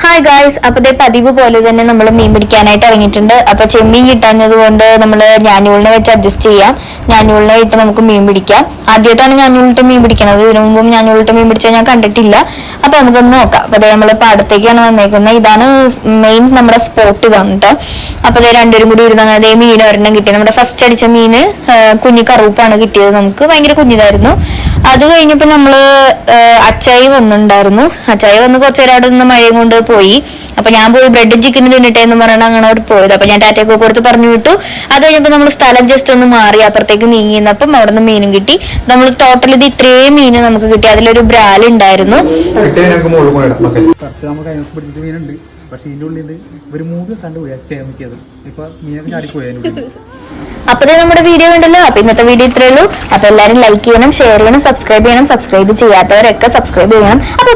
Hi guys, അപ്പൊ പതിവ് പോലെ തന്നെ നമ്മൾ മീൻ പിടിക്കാനായിട്ട് ഇറങ്ങിയിട്ടുണ്ട്. അപ്പൊ ചെമ്മീൻ കിട്ടാഞ്ഞത് കൊണ്ട് നമ്മൾ ഞാനൂളിനെ വെച്ച് അഡ്ജസ്റ്റ് ചെയ്യാം. ഞാനൂളിനെ ഇട്ട് നമുക്ക് മീൻ പിടിക്കാം. ആദ്യമായിട്ടാണ് ഞാനൂളിട്ട് മീൻ പിടിക്കുന്നത്. ഇതിനു മുമ്പും ഞാനൂളിട്ട് മീൻ പിടിച്ചാൽ ഞാൻ കണ്ടിട്ടില്ല. അപ്പൊ നമുക്കൊന്ന് നോക്കാം. അപ്പൊ നമ്മൾ പാടത്തേക്കാണ് വന്നേക്കുന്നത്. ഇതാണ് മെയിൻ നമ്മുടെ സ്പോട്ട് ഇതാണ് കേട്ടോ. അപ്പൊ രണ്ടുപേരും കൂടി ഇരുന്ന് അതേ മീൻ ഒരെണ്ണം കിട്ടിയത്. നമ്മുടെ ഫസ്റ്റ് അടിച്ച മീന് കുഞ്ഞി കറുപ്പാണ് കിട്ടിയത്. നമുക്ക് ഭയങ്കര കുഞ്ഞിതായിരുന്നു. അത് കഴിഞ്ഞപ്പോ നമ്മള് അച്ചായി വന്നിട്ടുണ്ടായിരുന്നു. അച്ചായി വന്ന് കുറച്ചു നേരം അവിടെ നിന്ന് മഴയും കൊണ്ട് പോയി. അപ്പൊ ഞാൻ പോയി ബ്രെഡും ചിക്കനും തിന്നിട്ടെ എന്ന് പറഞ്ഞാൽ അങ്ങനെ അവിടെ പോയത്. അപ്പൊ ഞാൻ ടാറ്റയൊക്കെ കൊടുത്ത് പറഞ്ഞു വിട്ടു. അത് കഴിഞ്ഞപ്പോ നമ്മൾ സ്ഥലം ജസ്റ്റ് ഒന്ന് മാറി അപ്പുറത്തേക്ക് നീങ്ങിന്നപ്പം അവിടെ നിന്ന് മീനും കിട്ടി. നമ്മൾ ടോട്ടൽ ഇത് ഇത്രയും മീന് നമുക്ക് കിട്ടി. അതിലൊരു ബ്രാൽ ഉണ്ടായിരുന്നു. പക്ഷെ ഇതിന്റെ ഉള്ളിൽ ഒരു മൂന്ന് കണ്ടുപോയി ചേർന്നിക്കത്. ഇപ്പൊ മീനൊക്കെ ചാടിപ്പോയി. അപ്പൊ നമ്മുടെ വീഡിയോ ഉണ്ടല്ലോ. അപ്പൊ ഇന്നത്തെ വീഡിയോ ഇത്രേ ഉള്ളൂ. അപ്പൊ എല്ലാരും ലൈക്ക് ചെയ്യണം, ഷെയർ ചെയ്യണം, സബ്സ്ക്രൈബ് ചെയ്യണം. സബ്സ്ക്രൈബ് ചെയ്യാത്തവരൊക്കെ സബ്സ്ക്രൈബ് ചെയ്യണം. അപ്പൊ